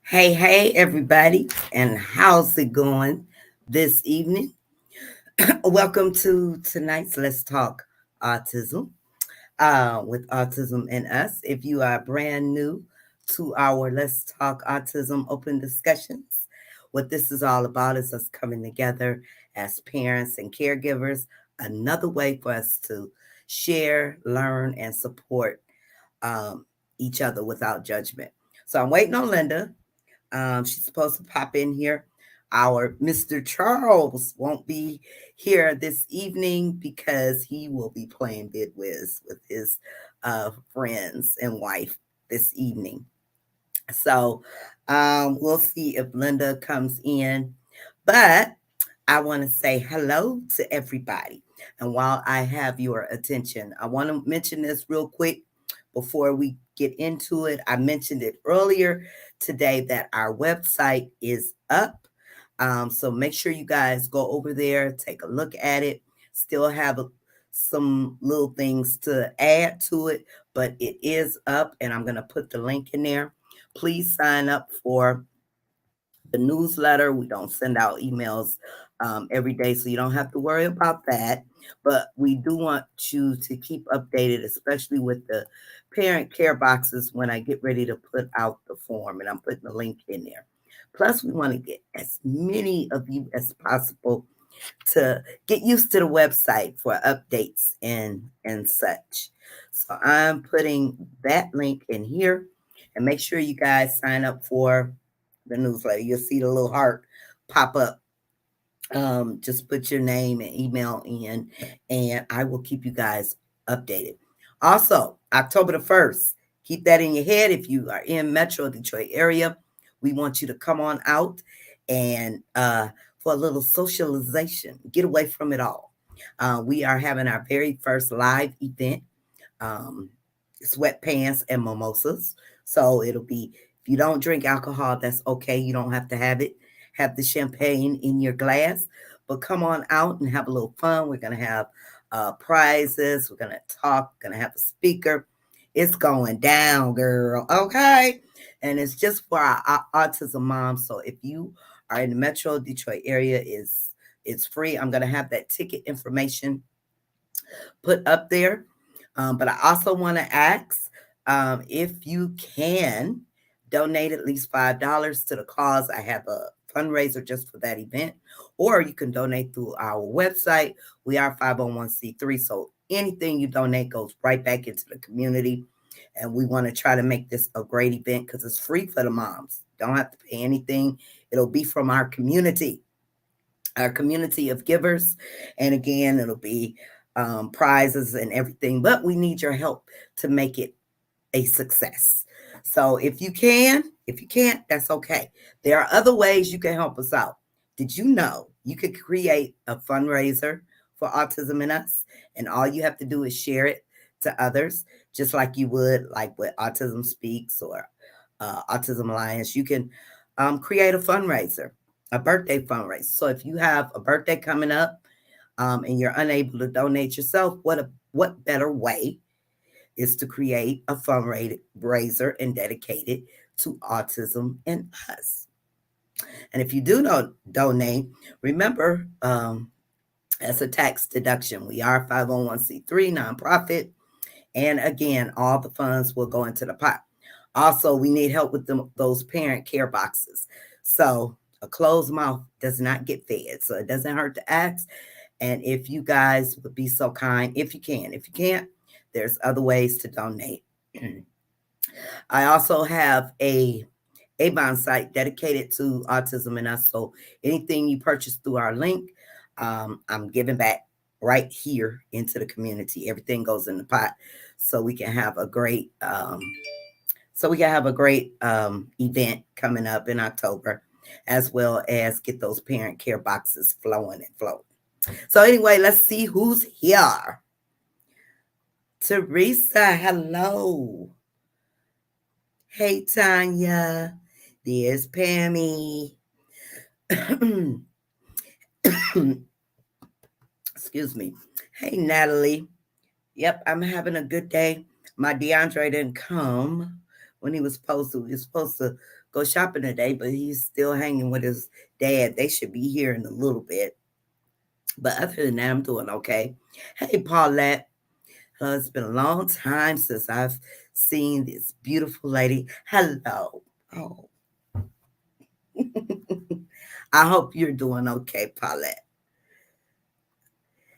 Hey, everybody, and how's it going this evening? Welcome to tonight's Let's Talk Autism with Autism and Us. If you are brand new to our Let's Talk Autism open discussions, what this is all about is us coming together as parents and caregivers, another way for us to share, learn, and support um, each other without judgment. So I'm waiting on Linda. She's supposed to pop in here. Our Mr. Charles won't be here this evening because he will be playing Bid Whiz with his friends and wife this evening. So we'll see if Linda comes in. But I want to say hello to everybody. And while I have your attention, I want to mention this real quick before we get into it. I mentioned it earlier today that our website is up. So make sure you guys go over there, take a look at it. Still have some little things to add to it, but it is up, and I'm going to put the link in there. Please sign up for the newsletter. We don't send out emails every day, so you don't have to worry about that. But we do want you to keep updated, especially with the parent care boxes when I get ready to put out the form, and I'm putting the link in there. Plus, we want to get as many of you as possible to get used to the website for updates and such. So I'm putting that link in here, and make sure you guys sign up for the newsletter. You'll see the little heart pop up. Just put your name and email in, and I will keep you guys updated. Also, October the 1st, keep that in your head. If you are in Metro Detroit area, we want you to come on out and for a little socialization, get away from it all. We are having our very first live event, um, sweatpants and mimosas. So it'll be, if you don't drink alcohol, that's okay. You don't have to have it. Have the champagne in your glass, but come on out and have a little fun. We're going to have prizes. We're going to talk, going to have a speaker. It's going down, girl. Okay. And it's just for our autism moms. So if you are in the Metro Detroit area, it's free. I'm going to have that ticket information put up there. But I also want to ask if you can donate at least $5 to the cause. I have a fundraiser just for that event, or you can donate through our website. We are 501c3, so anything you donate goes right back into the community. And we want to try to make this a great event because it's free for the moms. Don't have to pay anything. It'll be from our community of givers. And again, it'll be prizes and everything, but we need your help to make it a success. So if you can, if you can't, that's okay. There are other ways you can help us out. Did you know you could create a fundraiser for Autism and Us? And all you have to do is share it to others, just like you would like with Autism Speaks or Autism Alliance. You can create a fundraiser, a birthday fundraiser. So if you have a birthday coming up and you're unable to donate yourself, what better way is to create a fundraiser and dedicate it to Autism and Us. And if you do not donate, remember, that's a tax deduction. We are 501c3 nonprofit. And again, all the funds will go into the pot. Also, we need help with those parent care boxes. So a closed mouth does not get fed. So it doesn't hurt to ask. And if you guys would be so kind, if you can, if you can't, there's other ways to donate. I also have a Avon site dedicated to Autism and Us. So anything you purchase through our link, I'm giving back right here into the community. Everything goes in the pot, so we can have a great event coming up in October, as well as get those parent care boxes flowing and flowing. So anyway, let's see who's here. Teresa, hello. Hey, Tanya. There's Pammy. Excuse me. Hey, Natalie. Yep, I'm having a good day. My DeAndre didn't come when he was supposed to. He was supposed to go shopping today, but he's still hanging with his dad. They should be here in a little bit. But other than that, I'm doing okay. Hey, Paulette. It's been a long time since I've seen this beautiful lady. Hello. Oh, I hope you're doing okay, Paulette.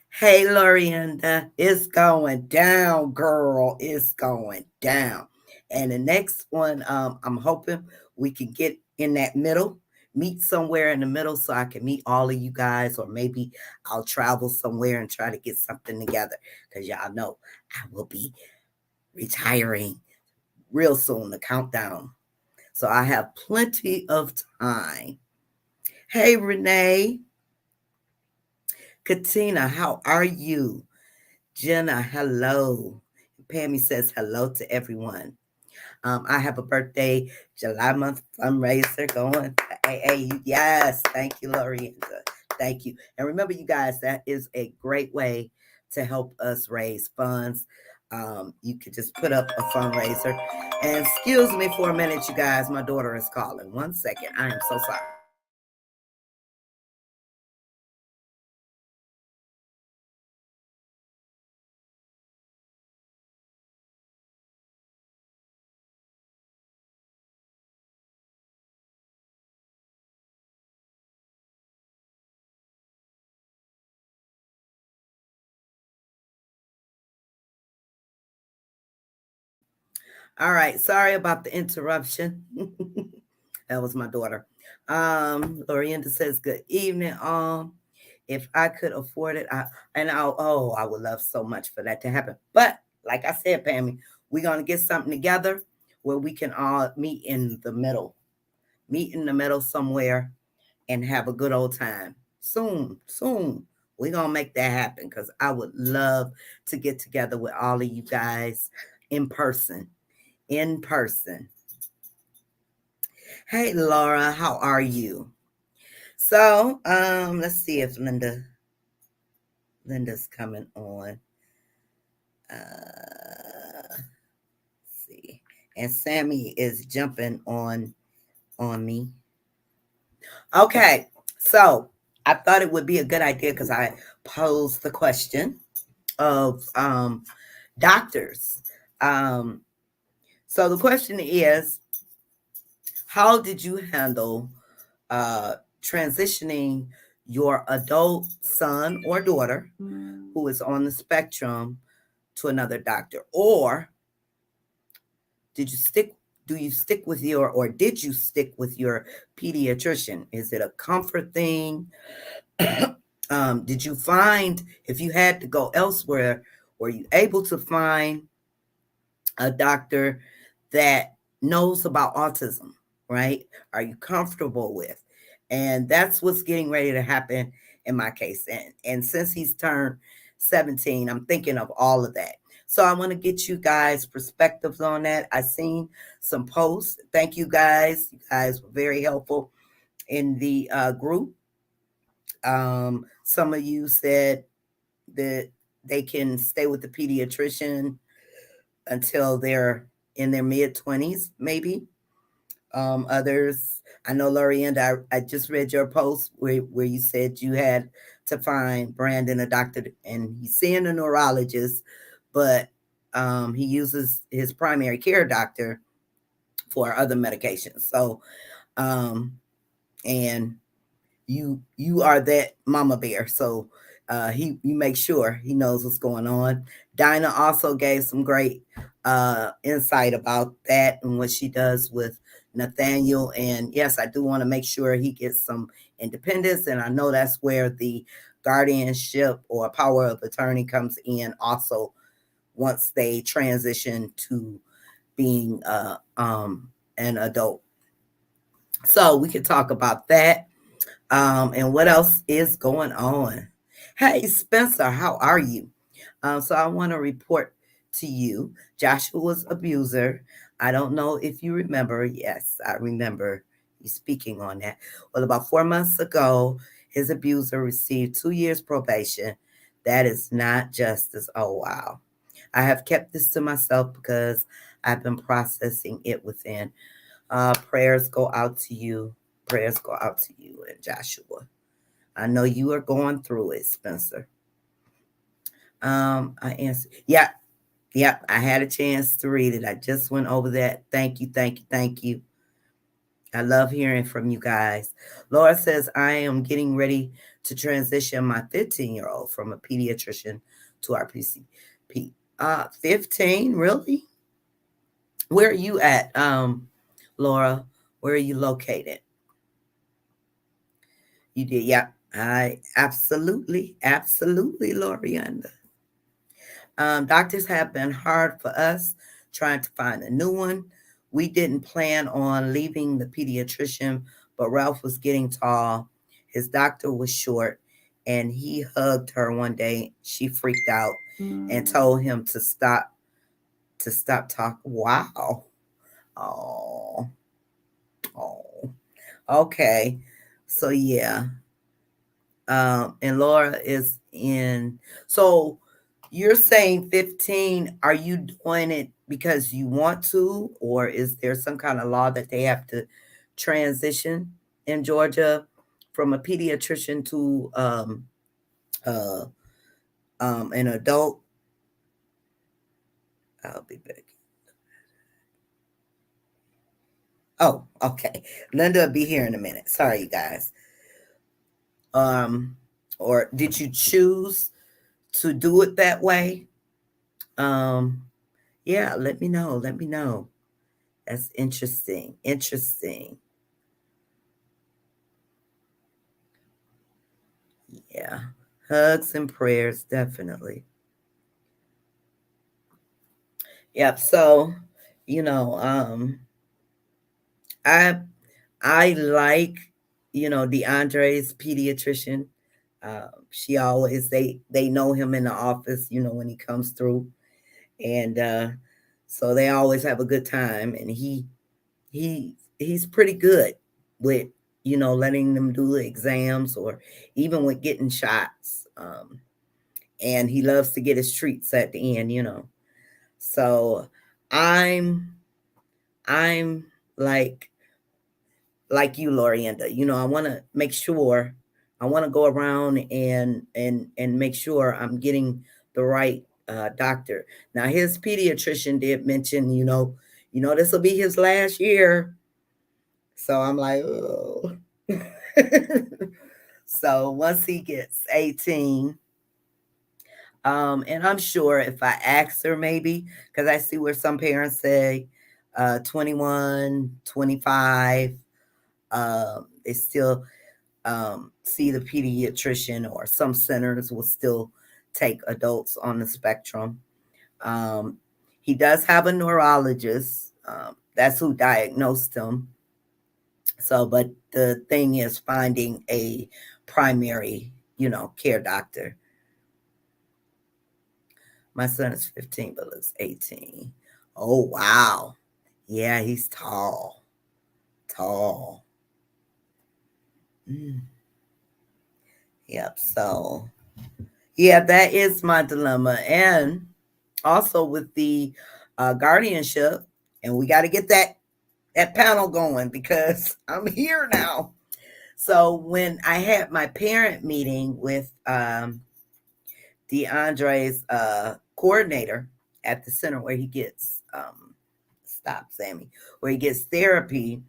Hey, Lorienda, it's going down, girl. It's going down. And the next one, I'm hoping we can get in that middle, meet somewhere in the middle so I can meet all of you guys, or maybe I'll travel somewhere and try to get something together because y'all know I will be retiring real soon, the countdown. So I have plenty of time. Hey, Renee. Katina, how are you? Jenna, hello. Pammy says hello to everyone. I have a birthday July month fundraiser going. Hey, yes. Thank you, Lorienta. Thank you. And remember, you guys, that is a great way to help us raise funds. You could just put up a fundraiser. And excuse me for a minute, you guys. My daughter is calling. 1 second. I am so sorry. All right. Sorry about the interruption. That was my daughter. Lorienda says, good evening. If I could afford it, I would love so much for that to happen. But like I said, Pammy, we're gonna get something together where we can all meet in the middle somewhere and have a good old time. Soon, soon. We're gonna make that happen because I would love to get together with all of you guys in person. In person. Hey Laura, how are you? So, let's see if Linda's coming on. Let's see. And Sammy is jumping on me. Okay. So, I thought it would be a good idea because I posed the question of doctors. Um, so the question is, how did you handle uh, transitioning your adult son or daughter who is on the spectrum to another doctor? Or did you stick do you stick with your or did you stick with your pediatrician? Is it a comfort thing? Did you find, if you had to go elsewhere, were you able to find a doctor that knows about autism, right? Are you comfortable with? And that's what's getting ready to happen in my case. And since he's turned 17, I'm thinking of all of that. So I want to get you guys perspectives on that. I seen some posts. Thank you guys. You guys were very helpful in the group. Some of you said that they can stay with the pediatrician until they're in their mid 20s, maybe. Others, I know, Lorienda, I just read your post where you said you had to find Brandon a doctor, and he's seeing a neurologist, but he uses his primary care doctor for other medications. So, and you are that mama bear. So you make sure he knows what's going on. Dinah also gave some great insight about that and what she does with Nathaniel. And yes, I do want to make sure he gets some independence. And I know that's where the guardianship or power of attorney comes in also once they transition to being an adult. So we could talk about that. And what else is going on? Hey, Spencer, how are you? So I want to report to you Joshua's abuser. I don't know if you remember. Yes, I remember you speaking on that. Well, about 4 months ago, his abuser received 2 years probation. That is not justice. Oh, wow. I have kept this to myself because I've been processing it within. Prayers go out to you. Prayers go out to you and Joshua. I know you are going through it, Spencer. I answered. Yeah, yeah. I had a chance to read it. I just went over that. Thank you, thank you, thank you. I love hearing from you guys. Laura says, I am getting ready to transition my 15-year-old from a pediatrician to our PCP. 15, really? Where are you at, Laura? Where are you located? You did, yeah. I absolutely, Lorianda. Doctors have been hard for us trying to find a new one. We didn't plan on leaving the pediatrician, but Ralph was getting tall. His doctor was short, and he hugged her one day. She freaked out and told him to stop talking. Wow. Oh, oh. Okay. So yeah. And Laura is in. So you're saying 15. Are you doing it because you want to, or is there some kind of law that they have to transition in Georgia from a pediatrician to uh, an adult? I'll be back. Oh, okay. Linda will be here in a minute. Sorry, you guys. Um, or did you choose to do it that way? Um, yeah, let me know. Let me know. That's interesting. Interesting. Yeah. Hugs and prayers, definitely. Yep. So, you know, I I like, DeAndre's pediatrician. She always they know him in the office, when he comes through. And so they always have a good time. And he's pretty good with letting them do the exams or even with getting shots. And he loves to get his treats at the end. So I'm like you, Lorienda. I want to make sure. I want to go around and make sure I'm getting the right doctor. Now his pediatrician did mention, this will be his last year. So I'm like, oh. So once he gets 18, and I'm sure if I asked her maybe, because I see where some parents say 21, 25, they still see the pediatrician, or some centers will still take adults on the spectrum. Um, he does have a neurologist. That's who diagnosed him. So, but the thing is finding a primary, care doctor. My son is 15, but looks 18. Oh, wow. Yeah, he's tall. Tall. Mm. Yep. So, yeah, that is my dilemma. And also with the guardianship, and we got to get that panel going because I'm here now. So when I had my parent meeting with DeAndre's coordinator at the center where he gets stop Sammy, where he gets therapy,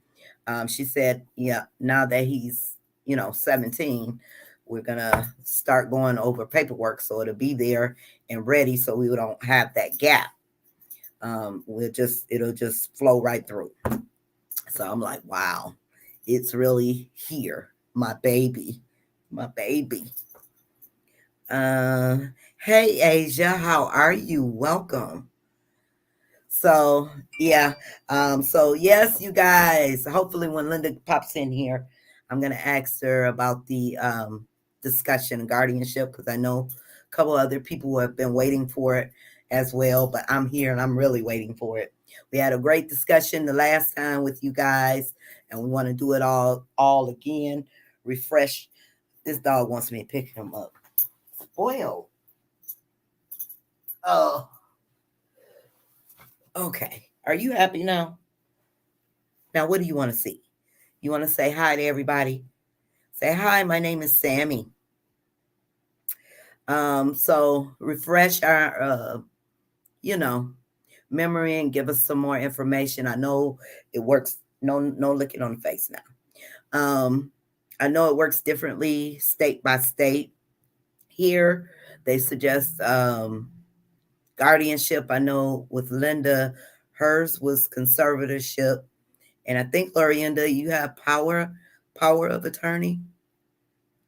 she said, yeah, now that he's 17, we're gonna start going over paperwork so it'll be there and ready so we don't have that gap. It'll just flow right through. So I'm like, wow, it's really here, my baby, my baby. Uh, hey Asia, how are you? Welcome. So yeah, so yes, you guys. Hopefully, when Linda pops in here, I'm gonna ask her about the discussion guardianship because I know a couple other people who have been waiting for it as well. But I'm here and I'm really waiting for it. We had a great discussion the last time with you guys, and we want to do it all again. Refresh. This dog wants me to pick him up. Spoiled. Oh, okay. Are you happy now? Now, what do you want to see? You want to say hi to everybody? Say hi, my name is Sammy. So refresh our, you know, memory and give us some more information. I know it works. No, no looking on the face now. I know it works differently state by state. Here, they suggest guardianship. I know with Linda, hers was conservatorship, and I think Lorienda, you have power of attorney,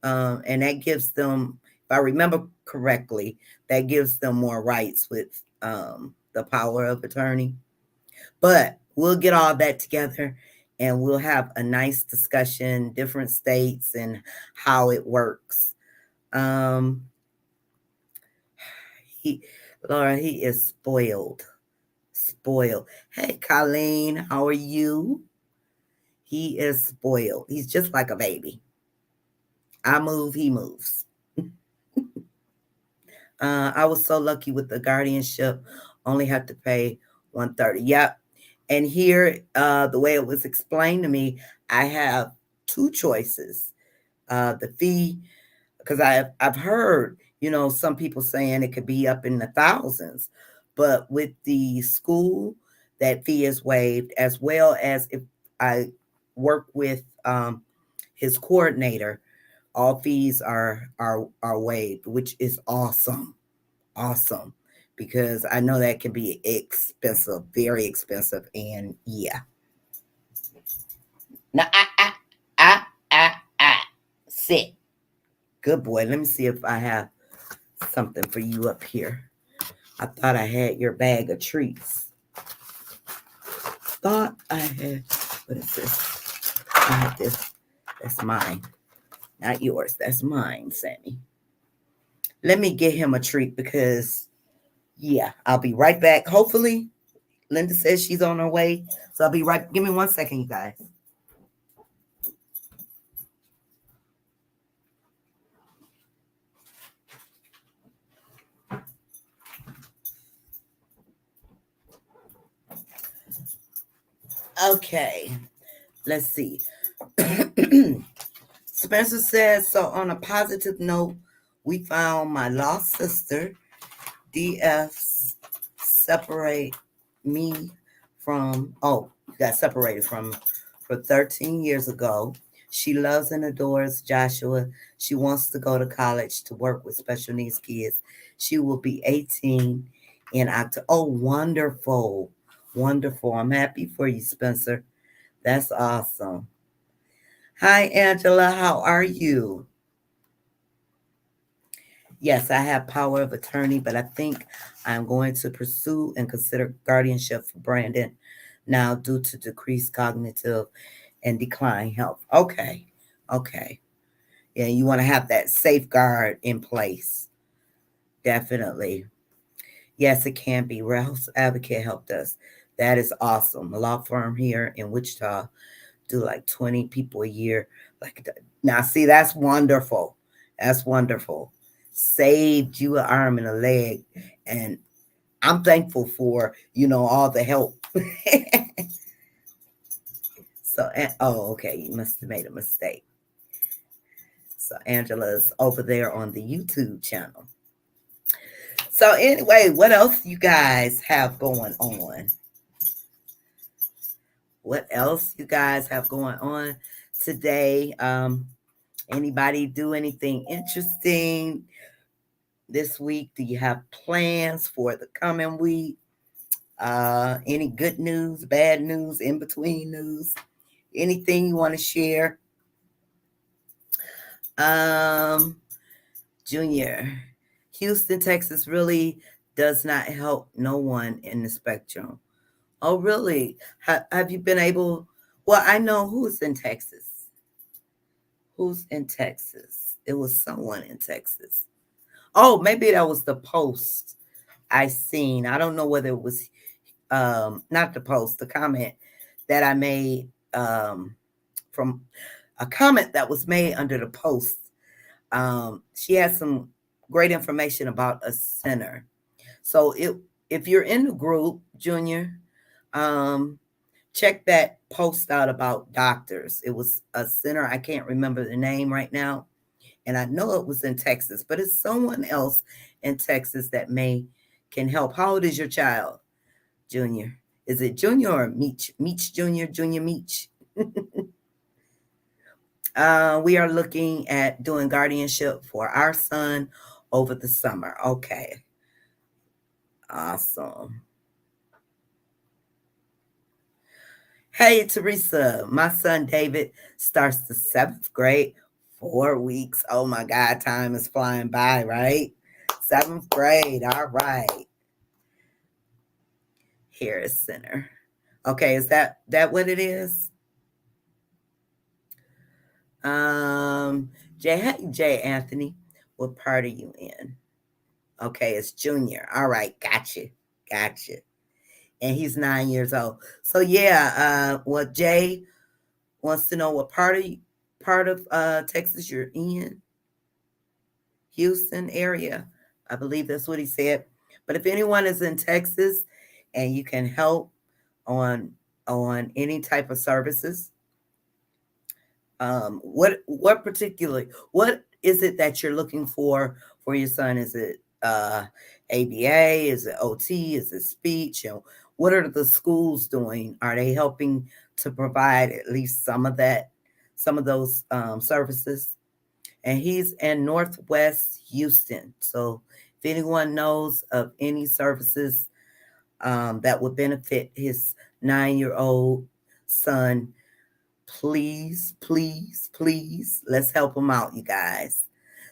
and that gives them, if I remember correctly, that gives them more rights with the power of attorney. But we'll get all that together and we'll have a nice discussion, different states and how it works. Um, he, Laura, he is spoiled. Spoiled. Hey, Colleen, how are you? He is spoiled. He's just like a baby. I move, he moves. I was so lucky with the guardianship. Only had to pay 130. Yep. And here, the way it was explained to me, I have two choices. The fee, because I've heard, some people saying it could be up in the thousands, but with the school, that fee is waived, as well as if I work with his coordinator, all fees are waived, which is awesome, awesome, because I know that can be expensive, very expensive, and yeah. Now, sit. Good boy. Let me see if I have something for you up here. I thought I had your bag of treats. Thought I had, what is this? I had this. That's mine. Not yours. That's mine, Sammy. Let me get him a treat because, yeah, I'll be right back. Hopefully, Linda says she's on her way. So I'll be right. Give me 1 second, you guys. Okay, let's see. Spencer says, so on a positive note, we found my lost sister. DFs separate me got separated from for 13 years ago. She loves and adores Joshua. She wants to go to college to work with special needs kids. She will be 18 in October. Oh, wonderful. Wonderful. I'm happy for you, Spencer. That's awesome. Hi, Angela. How are you? Yes, I have power of attorney, but I think I'm going to pursue and consider guardianship for Brandon now due to decreased cognitive and decline health. Okay. Okay. Yeah, you want to have that safeguard in place. Definitely. Yes, it can be. Ralph's Advocate helped us. That is awesome. A law firm here in Wichita do like 20 people a year. Like now, see, that's wonderful. That's wonderful. Saved you an arm and a leg, and I'm thankful for all the help. So, oh, okay, you must have made a mistake. So Angela's over there on the YouTube channel. So anyway, what else you guys have going on? What else you guys have going on today? Anybody do anything interesting this week? Do you have plans for the coming week? Any good news, bad news, in between news? Anything you want to share? Junior, Houston, Texas really does not help no one in the spectrum. Oh, really? Have you been able? Well, I know who's in Texas. Who's in Texas? It was someone in Texas. Oh, maybe that was the post I seen. I don't know whether it was not the post, the comment that I made from a comment that was made under the post. She had some great information about a center. So if you're in the group, Junior, check that post out about doctors. It was a center. I can't remember the name right now. And I know it was in Texas, but it's someone else in Texas that may can help. How old is your child, Junior? Is it Junior or Meech? Meech Junior, Junior Meech? We are looking at doing guardianship for our son over the summer. Okay. Awesome. Hey, Teresa, my son David starts the seventh grade. 4 weeks. Oh my God, time is flying by, right? Seventh grade. All right. Harris Center. Okay, is that what it is? Jay Anthony, what part are you in? Okay, it's junior. All right, gotcha. And he's 9 years old. So yeah, what Jay wants to know what part of Texas you're in. Houston area. I believe that's what he said. But if anyone is in Texas and you can help on any type of services, what is it that you're looking for your son? Is it ABA? Is it OT? Is it speech? And what are the schools doing? Are they helping to provide at least some of those services? And he's in Northwest Houston. So if anyone knows of any services that would benefit his 9-year-old son, please, let's help him out, you guys.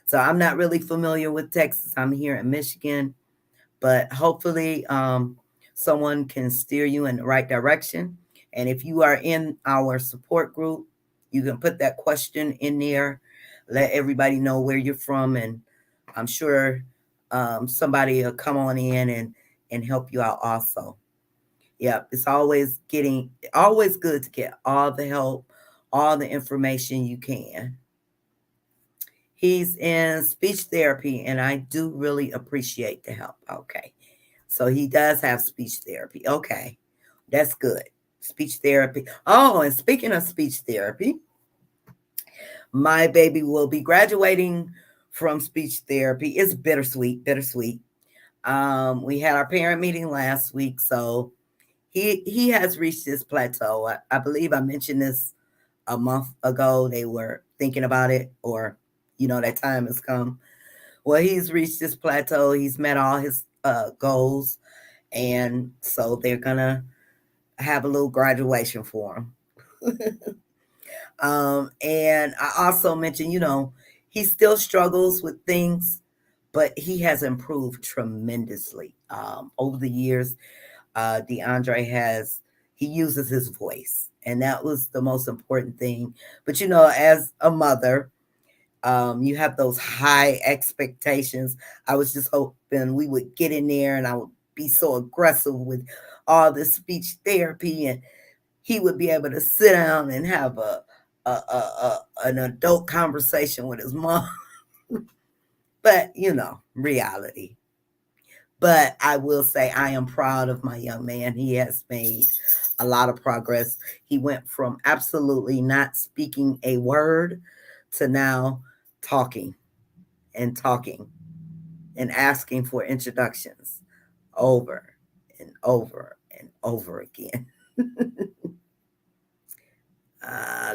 So I'm not really familiar with Texas. I'm here in Michigan, but hopefully someone can steer you in the right direction. And if you are in our support group, you can put that question in there, let everybody know where you're from, and I'm sure somebody will come on in and help you out also. Yeah, it's always good to get all the help, all the information you can. He's in speech therapy, and I do really appreciate the help. Okay. So he does have speech therapy. Okay. That's good. Speech therapy. Oh, and speaking of speech therapy, my baby will be graduating from speech therapy. It's bittersweet. We had our parent meeting last week, so he has reached this plateau. I believe I mentioned this a month ago. They were thinking about it, or that time has come. Well, he's reached this plateau. He's met all his goals, and so they're gonna have a little graduation for him. And I also mentioned, he still struggles with things, but he has improved tremendously over the years. DeAndre he uses his voice, and that was the most important thing. But as a mother, you have those high expectations. I was just hoping we would get in there, and I would be so aggressive with all this speech therapy, and he would be able to sit down and have an adult conversation with his mom. But reality. But I will say I am proud of my young man. He has made a lot of progress. He went from absolutely not speaking a word to now talking and talking and asking for introductions over and over and over again.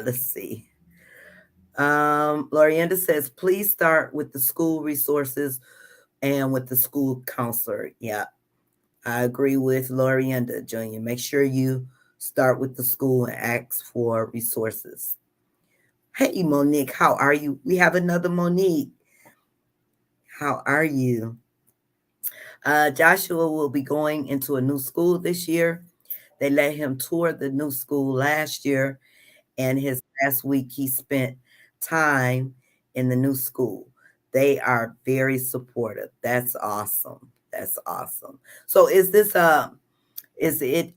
Let's see. Lorienda says, please start with the school resources and with the school counselor. Yeah, I agree with Lorienda, Junior. Make sure you start with the school and ask for resources. Hey, Monique, how are you? We have another Monique. How are you? Joshua will be going into a new school this year. They let him tour the new school last year, and his last week he spent time in the new school. They are very supportive. That's awesome. That's awesome. So is it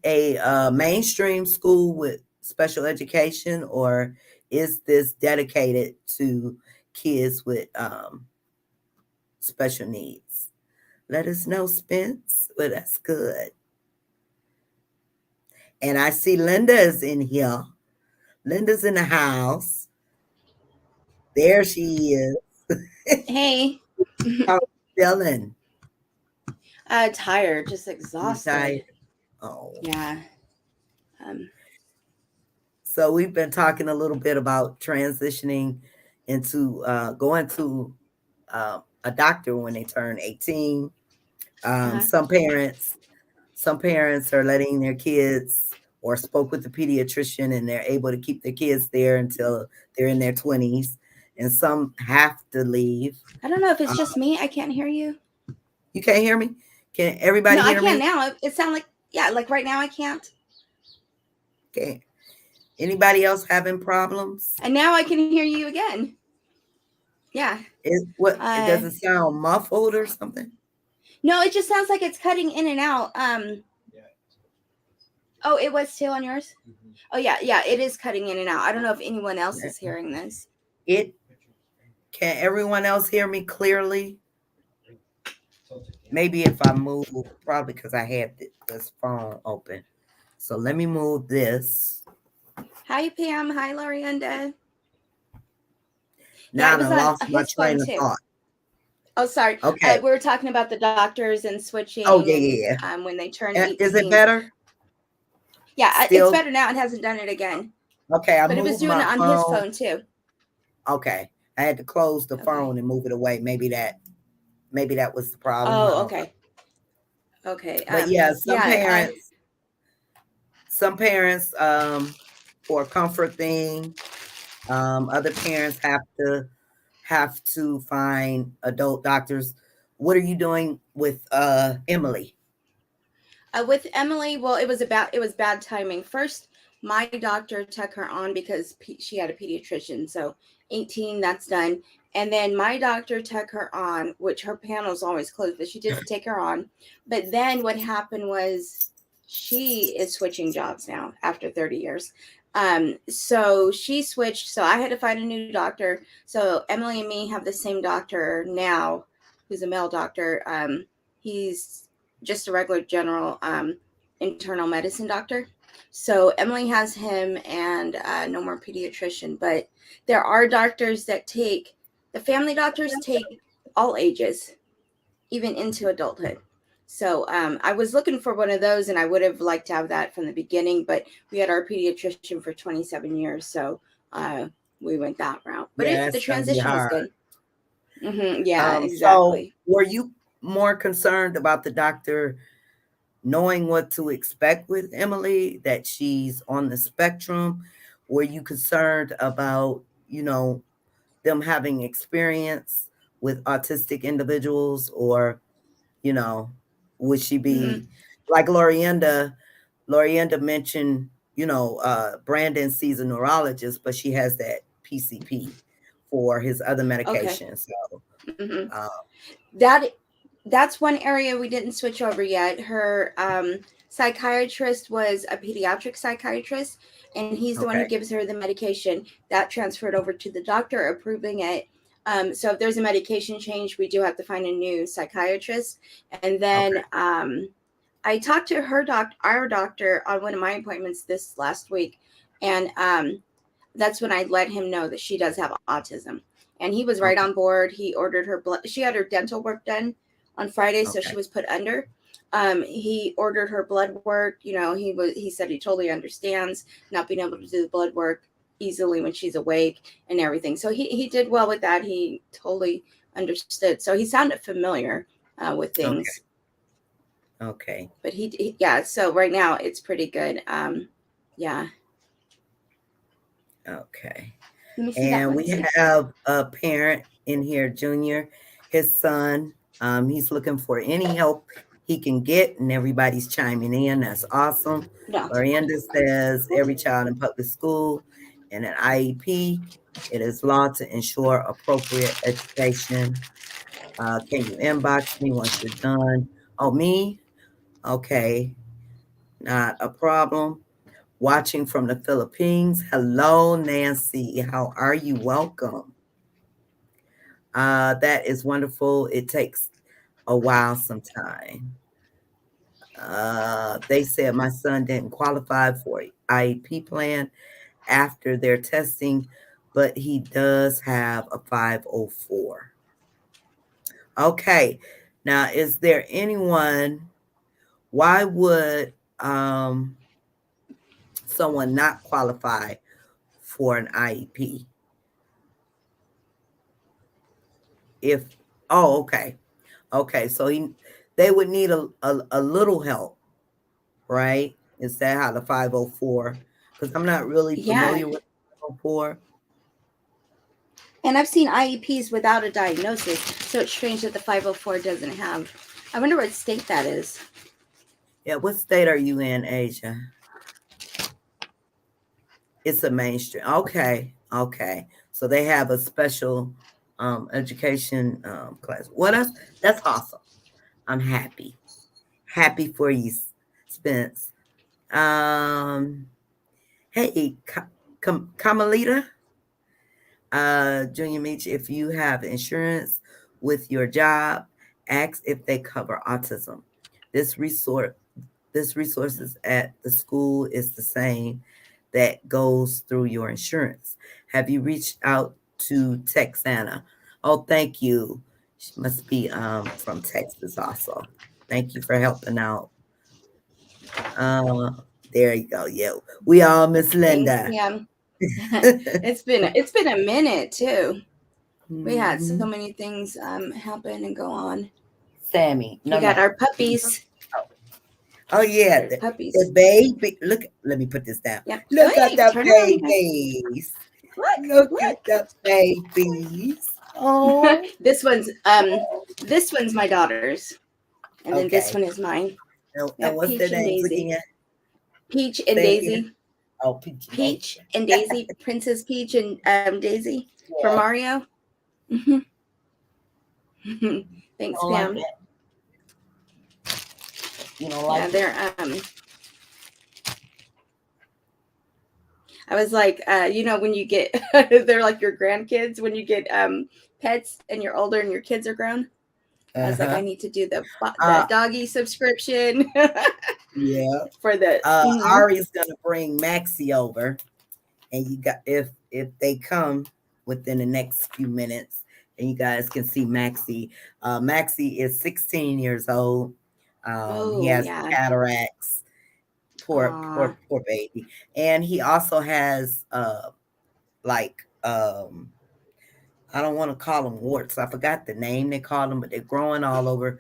a mainstream school with special education, or is this dedicated to kids with special needs? Let us know, Spence. Well, that's good. And I see Linda is in here. Linda's in the house. There she is. Hey. How are you feeling? Tired, just You tired? exhausted. Oh. Yeah. Um, So we've been talking a little bit about transitioning into going to a doctor when they turn 18. Um, uh-huh. some parents, some parents are letting their kids or spoke with the pediatrician and they're able to keep their kids there until they're in their 20s. And some have to leave. I don't know if it's Uh, just me. I can't hear you. you can't hear me? Can No, everybody I hear can me? now. It sounds like, yeah, like right now I can't. Okay. Anybody else having problems? And now I can hear you again. Yeah. It doesn't sound muffled or something? No, it just sounds like it's cutting in and out. Oh, it was too on yours? Oh, yeah, yeah, it is cutting in and out. I don't know if anyone else is hearing this. It can everyone else hear me clearly? Maybe if I move, probably because I had this phone open. So let me move this. Hi, Pam. Hi, Lorienda. Yeah, Now it I was done on lost my his phone train of too. thought. Oh, sorry. Okay. We were talking about the doctors and Oh switching yeah, and yeah, when they turn yeah. Is it 18. better? Yeah, it's Still? better now. It hasn't done it again. Okay, I But it was moved doing my it on his phone. phone too. Okay. I had to close the Okay. phone and move it away. Maybe that was the problem. I Oh, don't know. okay. Okay. But yeah, Yeah. some parents for a comfort thing. Other parents have to find adult doctors. What are you doing with Emily? With Emily, well, it was bad timing. First, my doctor took her on because she had a pediatrician. So 18, that's done. And then my doctor took her on, which her panel's always closed, but she did take her on. But then what happened was she is switching jobs now after 30 years. So she switched. So I had to find a new doctor. So Emily and me have the same doctor now, who's a male doctor. He's just a regular general internal medicine doctor. So Emily has him and no more pediatrician. But there are doctors that take, the family doctors take all ages, even into adulthood. So I was looking for one of those, and I would have liked to have that from the beginning. But we had our pediatrician for 27 years, so uh, we went that route. But Yeah, the that's gonna be transition was hard. good. Yeah, So exactly. were you more concerned about the doctor knowing what to expect with Emily, that she's on the spectrum? Were you concerned about, them having experience with autistic individuals, or, you know, would she Hmm. be like Lorienda mentioned, Brandon sees a neurologist, but she has that PCP for his other Okay. medications. So, Hmm. uh, That that's one area we didn't switch over yet. Her psychiatrist was a pediatric psychiatrist, and he's the one who okay, gives her the medication. That transferred over to the doctor approving it. So if there's a medication change, we do have to find a new psychiatrist. And then okay, I talked to our doctor, on one of my appointments this last week, and that's when I let him know that she does have autism. And he was right okay, on board. He ordered her blood. She had her dental work done on Friday, so okay, she was put under. He ordered her blood work. He said he totally understands not being able to do the blood work easily when she's awake and everything. So he did well with that. He totally understood. So he sounded familiar with things. okay, okay, But yeah. So right now it's pretty good. Yeah. okay. Let me see that And one. we See. have a parent in here, Junior, his son. He's looking for any help he can get, and everybody's chiming in. That's awesome. No. Lorienda says every child in public school and an IEP, it is law to ensure appropriate education. Can you inbox me once you're done? Oh, me? Okay, not a problem. Watching from the Philippines. Hello, Nancy. How are you? Welcome. That is wonderful. It takes a while sometime. They said my son didn't qualify for IEP plan after their testing, but he does have a 504. Okay. Now, is there anyone, why would someone not qualify for an IEP? If, oh, okay. Okay. So they would need a little help, right? Is that how the 504? Because I'm not really Yeah. familiar with 504. And I've seen IEPs without a diagnosis, so it's strange that the 504 doesn't have. I wonder what state that is. Yeah, what state are you in, Asia? It's a mainstream. Okay, okay. So they have a special education class. What else? That's awesome. I'm happy. Happy for you, Spence. Um, hey, Kamalita, Junior Meach, if you have insurance with your job, ask if they cover autism. This resource This resources at the school is the same that goes through your insurance. Have you reached out to Texana? Oh, thank you. She must be from Texas also. Thank you for helping out. Uh, there you go. Yeah, we all Miss Thanks, Linda. Pam. It's been a minute too. We had so Mhm. many things happen and go on. Sammy, We no, got no. our puppies. Oh yeah, There's the puppies. baby. Look, let me put this down. Yep. Look at Hey, the turn around, guys. babies. Look, Look at look. the babies. Oh, this one's my daughter's, and then this one okay. is mine. And Yep, what's Peach their and names Daisy. again? Peach and Say it again. Daisy. Oh, Peach and Daisy. Peach and Daisy. Princess Peach and Daisy for Yeah, Mario. Hmm. you Thanks, don't like Pam. that? You don't Yeah, like it? they're I was like, when you get they're like your grandkids when you get pets and you're older and your kids are grown. I Uh was like, I huh. need to do the Uh, doggy subscription yeah. for the. Mhm. Ari's gonna bring Maxie over, and you got if they come within the next few minutes, and you guys can see Maxie. Maxie is 16 years old. He Oh has yeah. cataracts. Poor, Aw. poor, poor baby. And he also has like I don't want to call them warts. I forgot the name they call them, but they're growing all over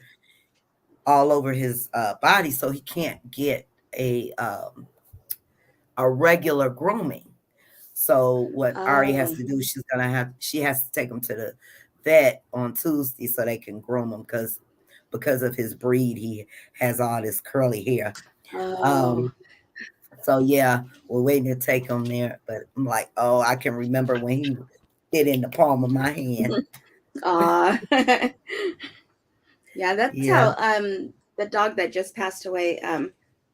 his body, so he can't get a regular grooming. So what Ari has Oh. to do, she has to take him to the vet on Tuesday so they can groom him because of his breed, he has all this curly hair. Oh. Um, so yeah, we're waiting to take him there. But I'm like, oh, I can remember when he fit in the palm of my hand. Aw. Yeah, that's Yeah. how the dog that just passed away,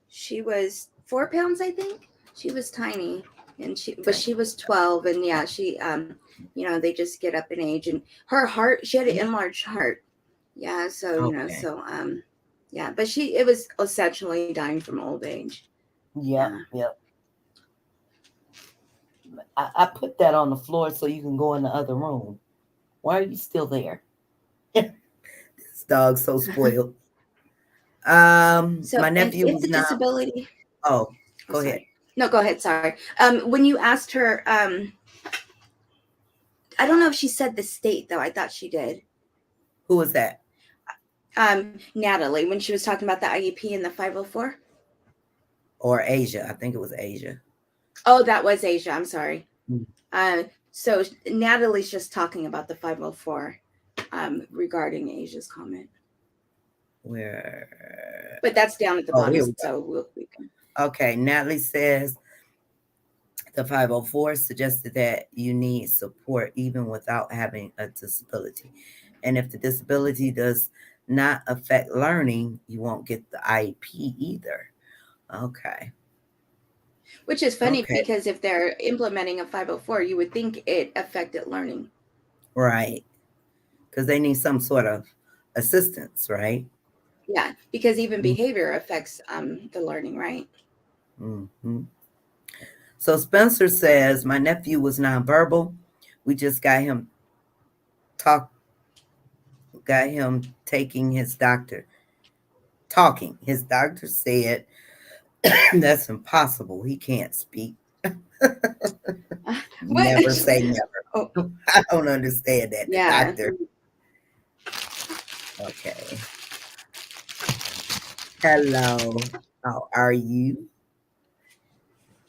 she was 4 pounds, I think. She was tiny. And she was 12, and yeah, they just get up in age, and her heart, she had an enlarged heart. Yeah, so Okay. yeah, but it was essentially dying from old age. Yeah. Yep. Yep. I put that on the floor so you can go in the other room. Why are you still there? This dog's so spoiled. So, My and nephew if was the not. disability, Oh, oh, go ahead. sorry. No, go ahead. Sorry. When you asked her, I don't know if she said the state though. I thought she did. Who was that? Natalie, when she was talking about the IEP and the 504. Or Asia? I think it was Asia. Oh, that was Asia. I'm sorry. Mm. So Natalie's just talking about the 504 regarding Asia's comment. Where? But that's down at the Oh, bottom, here we so we can. go. Okay, Natalie says the 504 suggested that you need support even without having a disability. And if the disability does not affect learning, you won't get the IEP either. Okay. Which is funny Okay. because if they're implementing a 504, you would think it affected learning. Right. Because they need some sort of assistance, right? Yeah, because even Mm, behavior affects the learning, right? mhm. So Spencer says, my nephew was nonverbal. We just talk, got him taking his doctor, talking. His doctor said that's impossible. He can't speak. What? Never say Oh, never. I don't understand that. The yeah. doctor. Okay. Hello. How are you?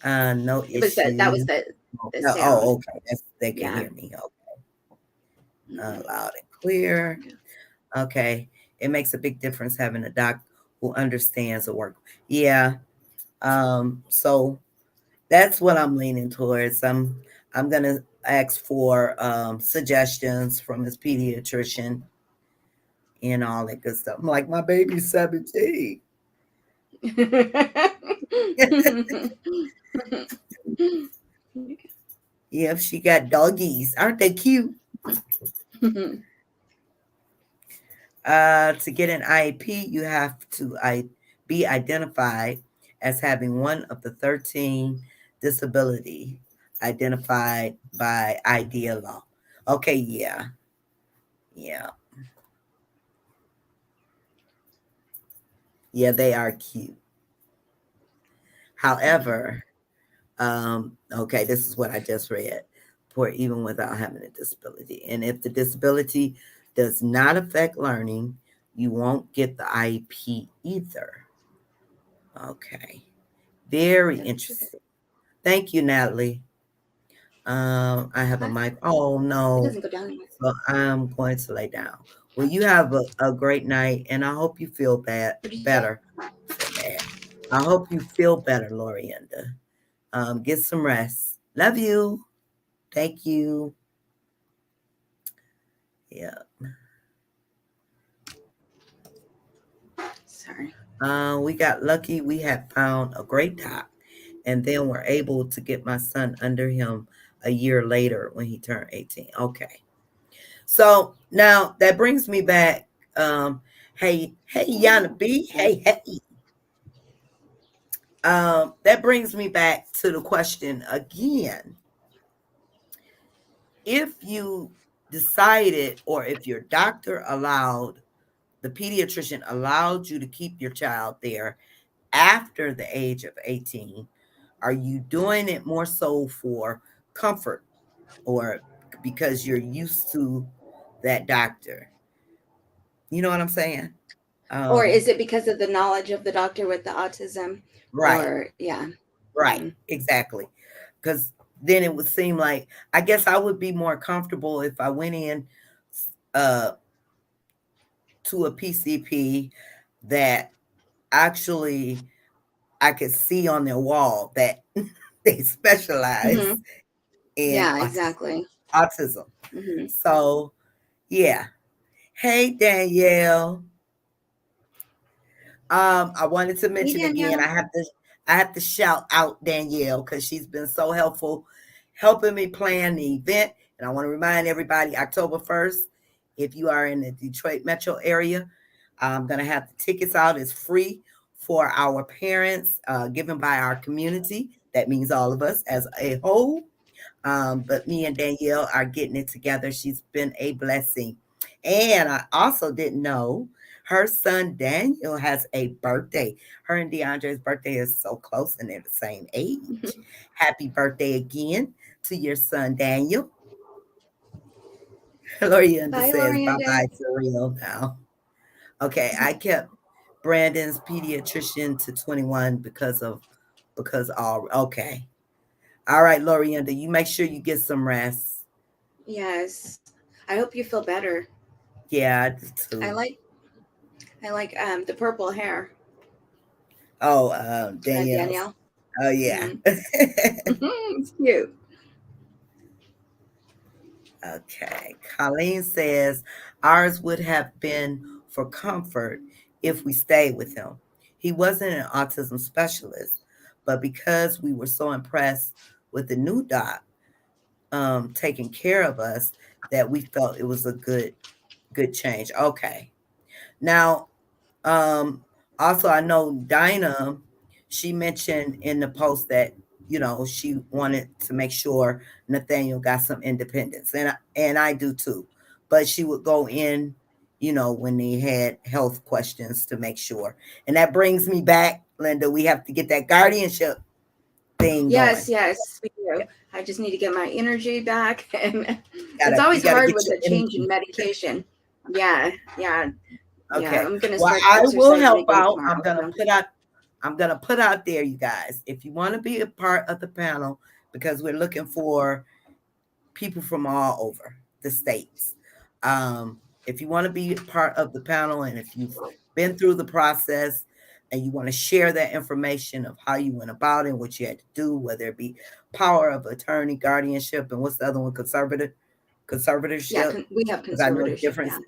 No It was that was issue. the No, oh, sound. okay. They can Yeah. hear me. Hmm. Loud and clear. Okay. It makes a big difference having a doc who understands the work. Yeah. So that's what I'm leaning towards. I'm gonna ask for suggestions from his pediatrician and all that good stuff. I'm like, my baby's 17. Yeah, she got doggies. Aren't they cute? To get an IEP, you have to be identified as having one of the 13 disability identified by IDEA law. Okay, yeah, yeah, yeah, they are cute. However, okay, this is what I just read. For even without having a disability, and if the disability does not affect learning, you won't get the IEP either. Okay, very That's okay. interesting. Thank you, Natalie. I have a Huh? mic. Oh It no. doesn't go down anymore. So I'm going to lay down. Well, you have a great night, and I hope you feel What did you say? better. I said bad. I hope you feel better, Lorienda. Get some rest. Love you. Thank you. Yeah. Sorry. We got lucky. We had found a great doc, and then were able to get my son under him a year later when he turned 18. Okay. So now that brings me back. Um, hey, Yana B. Hey, hey. That brings me back to the question again. If you decided, or if your doctor allowed, the pediatrician allowed you to keep your child there after the age of 18, are you doing it more so for comfort or because you're used to that doctor? You know what I'm saying? Or Um, is it because of the knowledge of the doctor with the autism? right. Or yeah. Right, Hmm. exactly. Because then it would seem like I guess I would be more comfortable if I went in uh, to a PCP that actually I could see on their wall that they specialize Hmm. in Yeah, exactly. autism. Hmm. So yeah. Hey Danielle. I wanted to Hey, mention again, Danielle. I have to shout out Danielle because she's been so helpful helping me plan the event. And I want to remind everybody October 1st, if you are in the Detroit metro area, I'm gonna have the tickets out. It's free for our parents, given by our community. That means all of us as a whole. But me and Danielle are getting it together. She's been a blessing. And I also didn't know her son Daniel has a birthday. Her and DeAndre's birthday is so close and they're the same age. Happy birthday again to your son Daniel. Lorienda Bye, says bye Lorienda. bye for real now. Okay, I kept Brandon's pediatrician to 21 because all okay. All right, Lorienda, you make sure you get some rest. Yes. I hope you feel better. Yeah, I do I too. like I like the purple hair, Oh, Danielle's. Danielle. Oh yeah. Hmm. It's cute. Okay. Colleen says ours would have been for comfort if we stayed with him. He wasn't an autism specialist, but because we were so impressed with the new doc taking care of us, that we felt it was a good change. Okay. Now Um, Also, I know Dinah, she mentioned in the post that, she wanted to make sure Nathaniel got some independence, and I do too. But she would go in, when they had health questions to make sure. And that brings me back, Linda. We have to get that guardianship thing going. Yes, yes, we do. I just need to get my energy back. And it's You always gotta hard get with your the change in energy. medication. Yeah, yeah, yeah. Okay. I'm gonna Well, start I will exercising help again out. tomorrow. So. I'm gonna put out there, you guys, if you want to be a part of the panel, because we're looking for people from all over the states. Um, if you want to be a part of the panel, and if you've been through the process and you want to share that information of how you went about it, what you had to do, whether it be power of attorney, guardianship, and what's the other one, Yeah, conservatorship, we have because I know conservatorship. Yeah,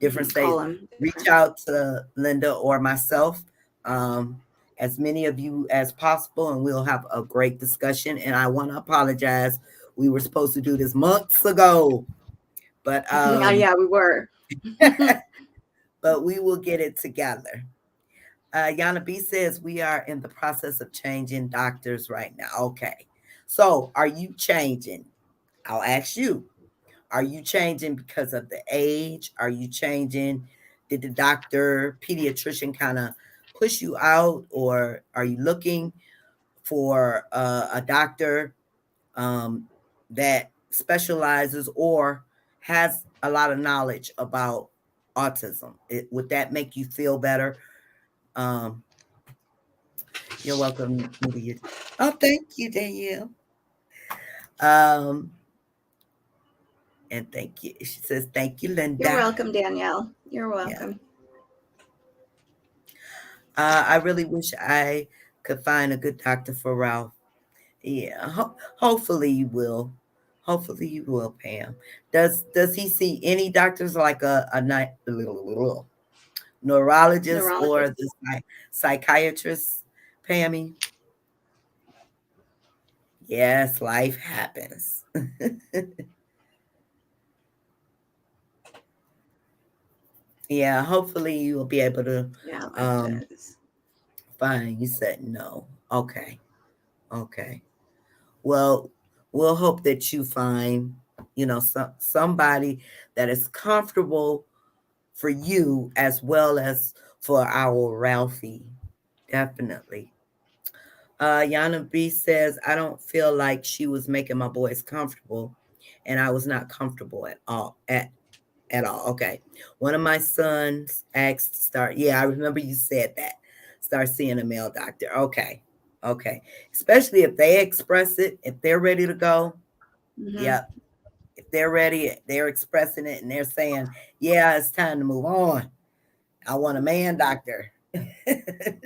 different states. call them Reach different. out to Linda or myself, um, as many of you as possible, and we'll have a great discussion. And I want to apologize. We were supposed to do this months ago, but Yeah, we were. but we will get it together. Yana B says we are in the process of changing doctors right now. Okay, so are you changing? I'll ask you. Are you changing because of the age? Are you changing? Did the doctor, pediatrician kind of push you out, or are you looking for a doctor um, that specializes or has a lot of knowledge about autism? Would that make you feel better? Um, you're welcome, Nita. Oh, thank you, Danielle. Um, and thank you. She says, thank you, You're Linda. welcome, Danielle. You're Yeah. welcome. I really wish I could find a good doctor for Ralph. Yeah, hopefully you will. Hopefully you will, Pam. Does he see any doctors like neurologist or Neurologist. the psychiatrist, Pammy? Yes, life happens. Yeah, hopefully you will be able to Yeah, life um does. find. You said no. Okay. Okay. Well, we'll hope that you find, somebody that is comfortable for you as well as for our Ralphie. Definitely. Yana B says, I don't feel like she was making my boys comfortable, and I was not comfortable at all. Okay. One of my sons asked to start. Yeah, I remember you said that. Start seeing a male doctor. Okay. Okay. Especially if they express it, if they're ready to go. Hmm. Yep. If they're ready, they're expressing it and they're saying, yeah, it's time to move on. I want a man doctor.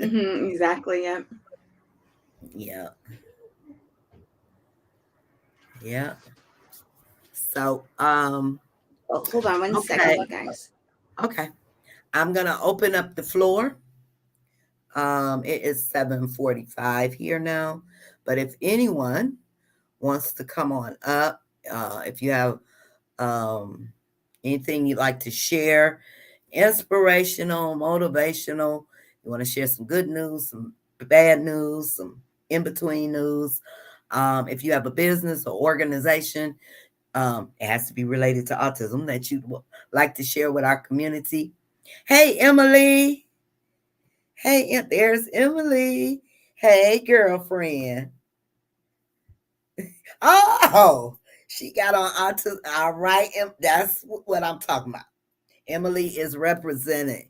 Exactly. Yeah. Yeah. Yeah. So, Oh, hold on one second, okay. you guys. Okay. I'm gonna open up the floor. It is 7:45 here now. But if anyone wants to come on up, if you have um anything you'd like to share, inspirational, motivational, you want to share some good news, some bad news, some in between news. If you have a business or organization, it has to be related to autism that you'd like to share with our community. Hey, Emily. Hey, there's Emily. Hey, girlfriend. Oh, she got on autism. All right, that's what I'm talking about. Emily is representing.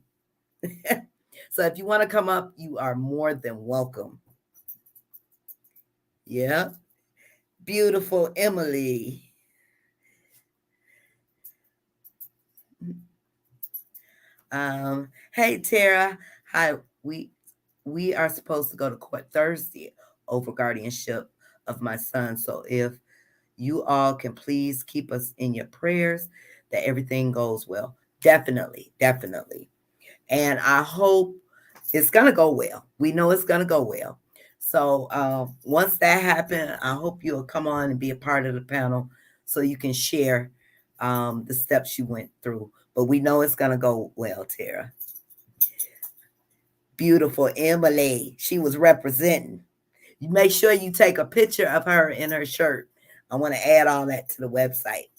So if you want to come up, you are more than welcome. Yeah. Beautiful Emily. Hey Tara. Hi. We are supposed to go to court Thursday over guardianship of my son. So if you all can please keep us in your prayers that everything goes well. Definitely, definitely. And I hope it's gonna go well. We know it's gonna go well. So once that happens, I hope you'll come on and be a part of the panel so you can share the steps you went through. But we know it's gonna go well, Tara. beautiful Emily. She was representing. You make sure you take a picture of her in her shirt. I want to add all that to the website.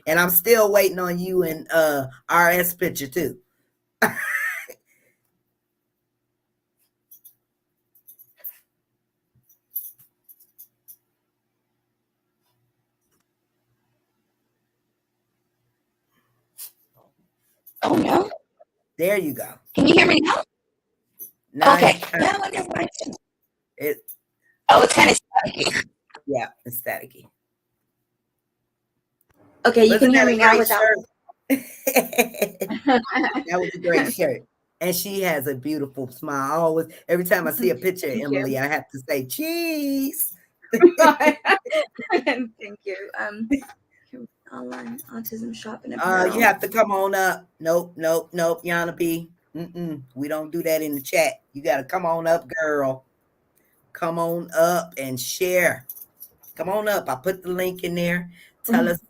And I'm still waiting on you and RS picture too. Oh no! There you go. Can you hear me now? Now Okay. it's kind No, of I wonder why. it. Oh, it's kind of staticky. Yeah, it's staticky. Okay, you can Wasn't hear that me a now great without. shirt? That was a great shirt. And she has a beautiful smile. I always, every time I see a picture of Thank you. Emily, I have to say cheese. Thank you. Online autism shop and You apparel. have to come on up. Nope, nope, nope, Yana B. We don't do that in the chat. You got to come on up, girl. Come on up and share. Come on up. I put the link in there. Tell us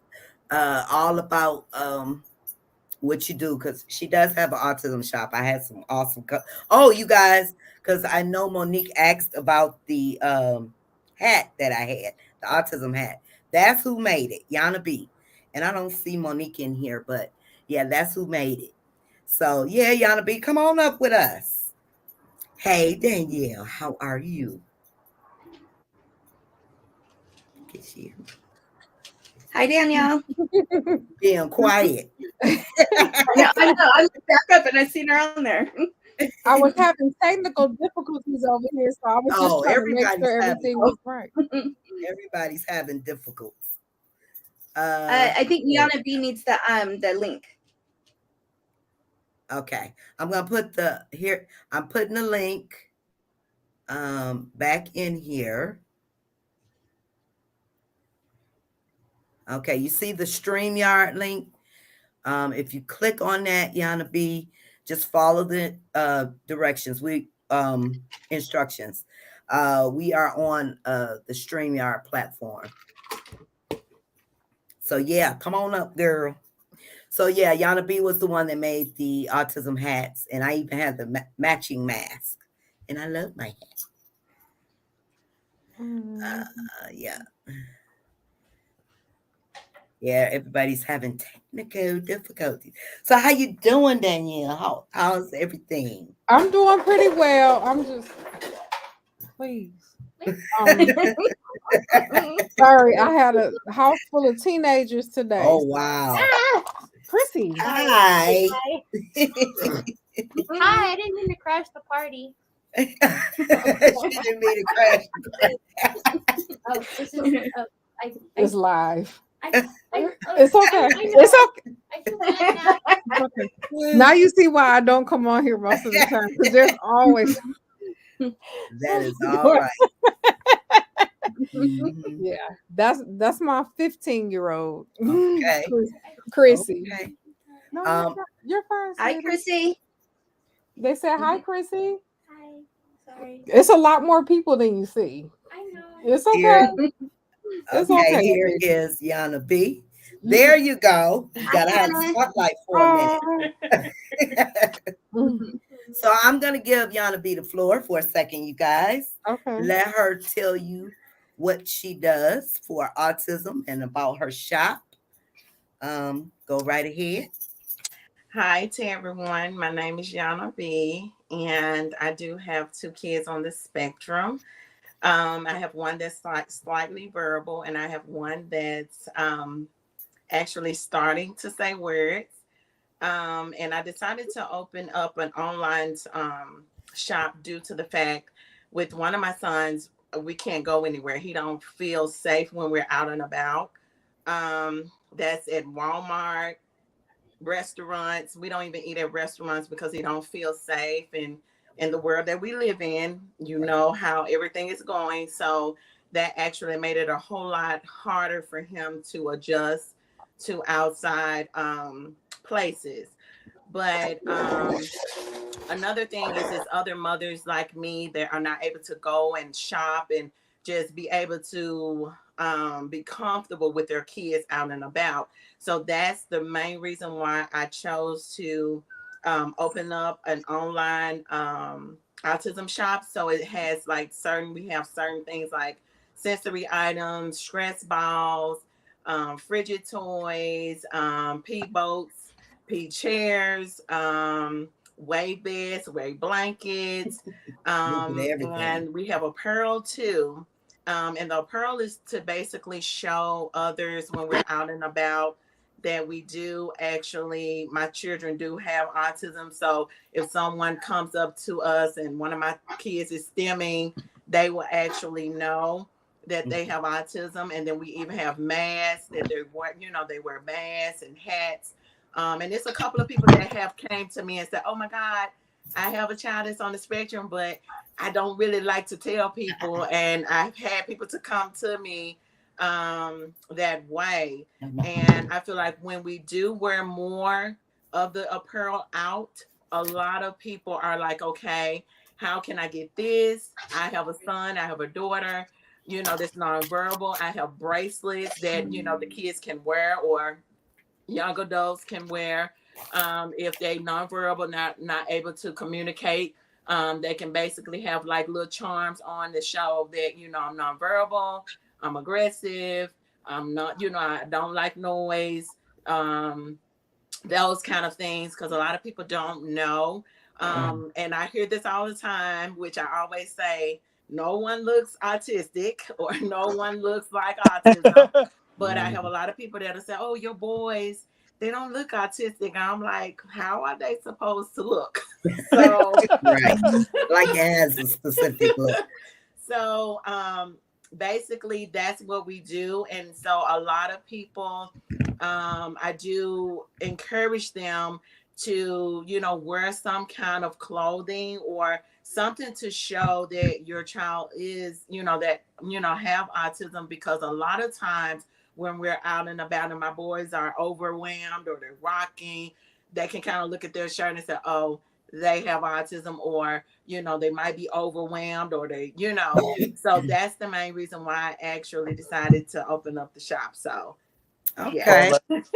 all about what you do, because she does have an autism shop. I had some awesome oh, you guys, because I know Monique asked about the hat that I had, the autism hat. That's who made it, Yana B. And I don't see Monique in here, but yeah, that's who made it. So yeah, Yana B, come on up with us. Hey Danielle, how are you? Get you Hi, Danielle. being quiet. I know. I looked back up and I seen her on there. I was having technical difficulties over here, so I was just Oh, trying to make sure everything was right. everybody's having difficulties. I think Yana B needs the link. Okay, I'm gonna put the here. I'm putting the link back in here. Okay, you see the StreamYard link. If you click on that, Yana B, just follow the directions. Instructions. We are on the StreamYard platform. So yeah, come on up, girl. So yeah, Yana B was the one that made the autism hats, and I even had the matching mask, and I love my hat. Yeah, yeah. Everybody's having technical difficulties. So how you doing, Danielle? How's everything? I'm doing pretty well. I'm just please. Um, sorry, I had a house full of teenagers today. Oh wow. Chrissy. Hi. Hi. Hi, I didn't mean to crash the party. She didn't mean to crash. Oh, this is. It's live. It's It's okay. It's okay. I feel bad now. It's okay. Now you see why I don't come on here most of the time, because there's always That is all right. Mhm. yeah. That's my 15-year-old. Okay. Chrissy. Okay. No, Um, you're fine. Hi, Sweetie. Chrissy. They said hi, Chrissy. Hi. Sorry. It's a lot more people than you see. I know. It's Here, okay. It's okay, okay. here is Yana B. There you go. You gotta have the Hi, spotlight for a minute. Mm, So I'm gonna give Yana B the floor for a second, you guys. okay. Let her tell you what she does for autism and about her shop. Go right ahead. Hi to everyone. My name is Yana B, and I do have two kids on the spectrum. I have one that's like slightly verbal, and I have one that's actually starting to say words. And I decided to open up an online shop due to the fact with one of my sons, we can't go anywhere. He don't feel safe when we're out and about. That's at Walmart, restaurants. We don't even eat at restaurants because he don't feel safe. And in the world that we live in, you know how everything is going. So that actually made it a whole lot harder for him to adjust to outside places. But another thing is other mothers like me that are not able to go and shop and just be able to be comfortable with their kids out and about. So that's the main reason why I chose to open up an online autism shop. So it has like we have certain things like sensory items, stress balls, frigid toys, pee boats, pee chairs, wave beds, wave blankets, Look at everything. and we have a pearl too. And the pearl is to basically show others when we're out and about that we do actually, my children do have autism. So if someone comes up to us and one of my kids is stimming, they will actually know that they have autism. And then we even have masks that they wear, they wear masks and hats. And there's a couple of people that have came to me and said, oh my God, I have a child that's on the spectrum, but I don't really like to tell people. And I've had people to come to me that way. And I feel like when we do wear more of the apparel out, a lot of people are like, okay, how can I get this? I have a son, I have a daughter, that's nonverbal. I have bracelets that, the kids can wear or young adults can wear. If they nonverbal, not able to communicate, they can basically have like little charms on to show that, I'm nonverbal, I'm aggressive, I'm not, I don't like noise. Those kind of things, because a lot of people don't know. And I hear this all the time, which I always say, no one looks autistic or no one looks like autism. But I have a lot of people that'll say, oh, your boys, they don't look autistic. And I'm like, how are they supposed to look? So Right. Like it has a specific look. so basically that's what we do. And so a lot of people, I do encourage them to, wear some kind of clothing or something to show that your child is, that, have autism, because a lot of times when we're out and about and my boys are overwhelmed or they're rocking, they can kind of look at their shirt and say, oh, they have autism, or they might be overwhelmed, or they so that's the main reason why I actually decided to open up the shop. So Okay. That's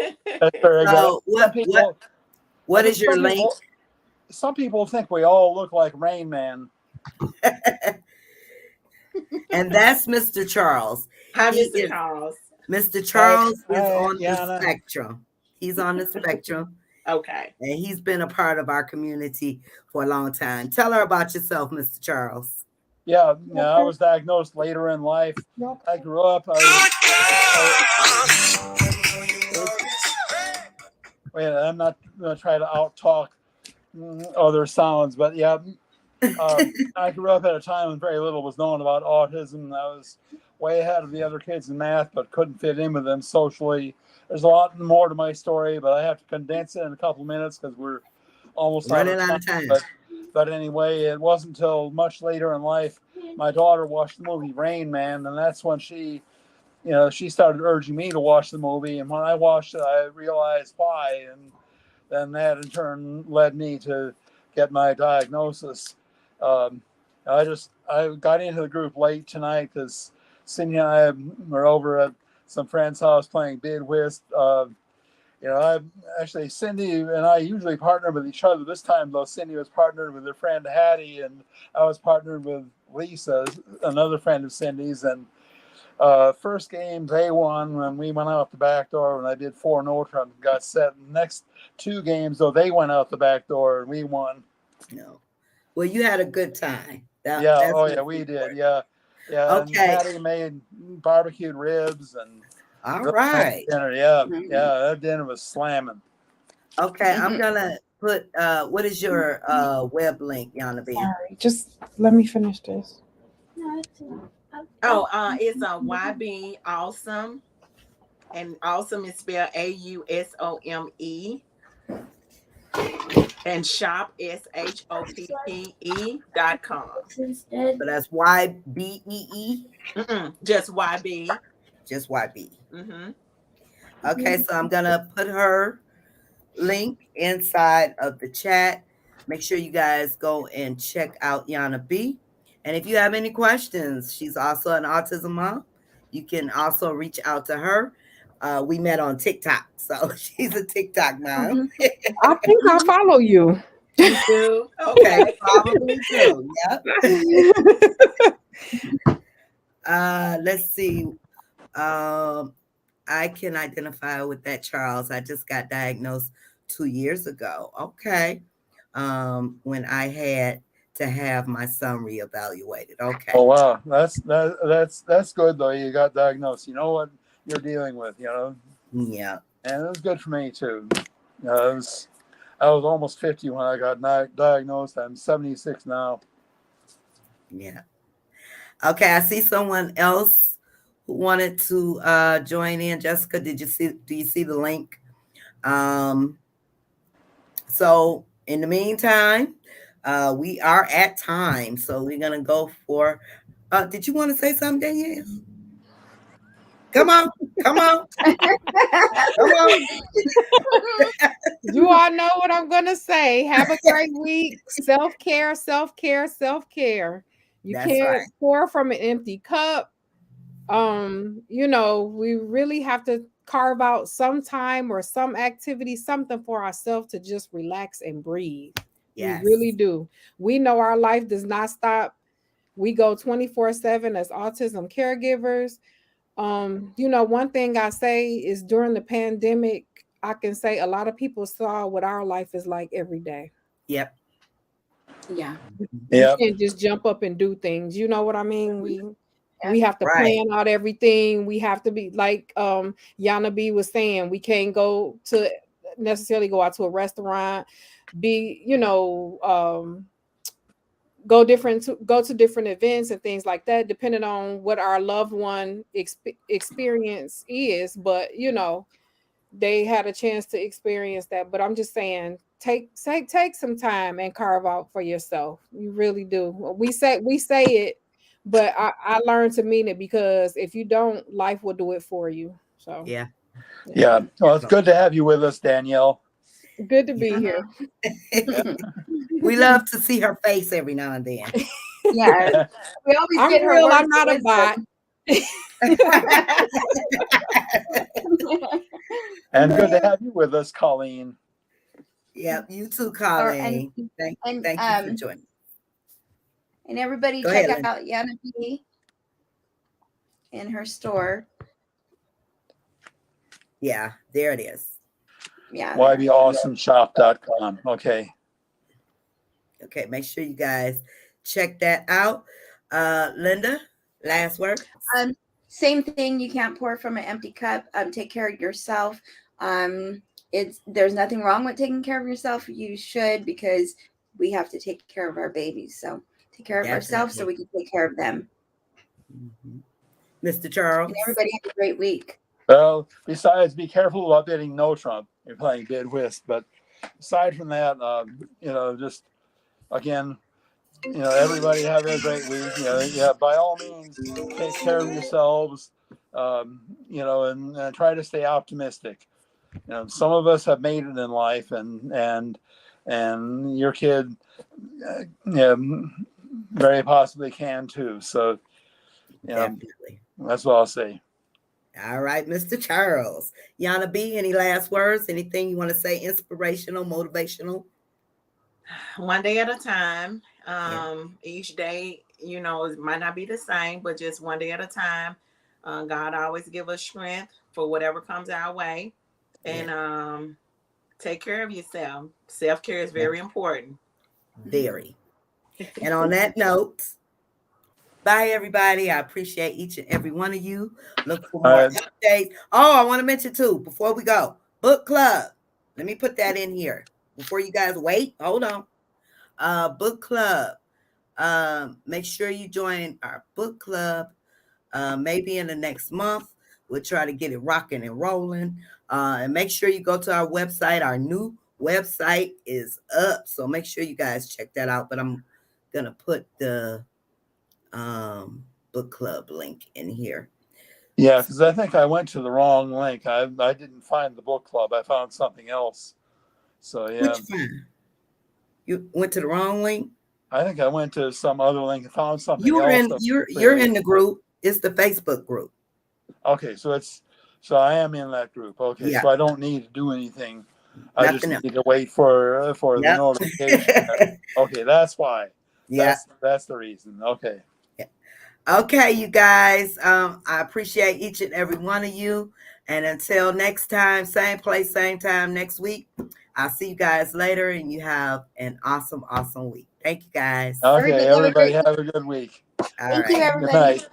very good. So Some people, what is your link? Some people think we all look like Rain Man. And that's Mr. Charles. Hi, He Mr. is- Charles. Mr. Charles is Hi, on the Yana. spectrum. He's on the spectrum. Okay. And he's been a part of our community for a long time. Tell her about yourself, Mr. Charles. Yeah, I was diagnosed later in life. I grew up. Wait, I'm not going to try to out talk other sounds, but yeah, I grew up at a time when very little was known about autism. I was way ahead of the other kids in math, but couldn't fit in with them socially. There's a lot more to my story, but I have to condense it in a couple minutes because we're almost running out of time. But anyway, it wasn't until much later in life my daughter watched the movie Rain Man, and that's when she started urging me to watch the movie. And when I watched it, I realized why, and then that in turn led me to get my diagnosis. I got into the group late tonight because Cindy and I were over at some friend's house playing bid whist. Cindy and I usually partner with each other. This time, though, Cindy was partnered with her friend Hattie, and I was partnered with Lisa, another friend of Cindy's. And first game, they won, and we went out the back door, and I did 4-0 and got set. The next two games, though, they went out the back door, and we won. No. Well, you had a good time. We did. Yeah. Okay. And Hattie made barbecued ribs and all right. Dinner. Yeah. That dinner was slamming. Okay, I'm gonna put. What is your web link, Yana B? Sorry, just let me finish this. It's a YB Awesome, and Awesome is spelled AUSOME, and shop SHOPPE.com. So that's YBEE. Just YB. Just YB. Mm-hmm. Okay, so I'm gonna put her link inside of the chat. Make sure you guys go and check out Yana B. And if you have any questions, she's also an autism mom. You can also reach out to her. We met on TikTok, so she's a TikTok mom. I think I follow you. You do? Okay, Okay. probably do. Yep. Let's see. I can identify with that, Charles. I just got diagnosed 2 years ago. Okay. When I had to have my son reevaluated. Okay. Oh wow, that's good though. You got diagnosed. You know what you're dealing with. Yeah. And it was good for me too. I was almost 50 when I got diagnosed. I'm 76 now. Yeah. Okay. I see someone else who wanted to join in. Jessica, do you see the link? So in the meantime, we are at time. So we're gonna go for did you want to say something, Danielle? Come on, come on, come on. You all know what I'm gonna say. Have a great week. Self-care, self-care, self-care. You That's can't right. pour from an empty cup. We really have to carve out some time or some activity, something for ourselves to just relax and breathe. We Yes. really do. We know our life does not stop. We go 24/7 as autism caregivers. One thing I say is during the pandemic, I can say a lot of people saw what our life is like every day. Yep. Yeah. We Yep. can't just jump up and do things. You know what I mean? We have to Right. plan out everything. We have to be like Yana B was saying, we can't necessarily go out to a restaurant, be, go to different events and things like that, depending on what our loved one experience is. But they had a chance to experience that. But I'm just saying, take some time and carve out for yourself. You really do. We say it, but I learned to mean it, because if you don't, life will do it for you. So Yeah. Yeah. Well, it's good to have you with us, Danielle. good to be here. We love to see her face every now and then. Yeah. We always I'm get her real. words I'm not of a bot. wisdom. And good to have you with us, Colleen. Yep, you too, and Colleen. Thank you for joining. and everybody Go check ahead, Lynn. out Yana B in her store. Yeah, there it is. Yeah. YBAwesomeShop.com. Okay. Okay, make sure you guys check that out. Linda, last word. Same thing. You can't pour from an empty cup. Take care of yourself. There's nothing wrong with taking care of yourself. You should, because we have to take care of our babies. So take care of ourselves so we can take care of them. Mr. Charles. And everybody have a great week. Well, besides, be careful about hitting no trump. You're playing bid whist. But aside from that, just again, everybody have a great week. By all means, take care of yourselves. And try to stay optimistic. Some of us have made it in life, and your kid, very possibly can too. So, Definitely. that's what I'll say. All right, Mr. Charles. Yana B, any last words? Anything you want to say? Inspirational, motivational? One day at a time. Yeah. Each day, it might not be the same, but just one day at a time. God always give us strength for whatever comes our way. And take care of yourself. Self-care is very important. Very. And on that note, bye, everybody. I appreciate each and every one of you. Look for more updates. Oh, I want to mention too, before we go, book club. Let me put that in here before you guys wait. Hold on. Book club. Make sure you join our book club. Maybe in the next month, we'll try to get it rocking and rolling. And make sure you go to our website. Our new website is up, so make sure you guys check that out. But I'm gonna put the book club link in here. Yeah, because I think I went to the wrong link. I didn't find the book club. I found something else. So yeah. Which one? You went to the wrong link? I think I went to some other link and found something You're else. you're in the group. It's the Facebook group. Okay, so it's So I am in that group. Okay, Yeah. so I don't need to do anything. I just Nothing else. need to wait for the Yep. notification. Okay, that's why. Yeah. That's the reason. Okay. Okay, you guys. I appreciate each and every one of you. And until next time, same place, same time next week. I'll see you guys later, and you have an awesome, awesome week. Thank you guys. Okay, Everybody have a everybody great have week. a good week. All Thank you, right. Good everybody. night.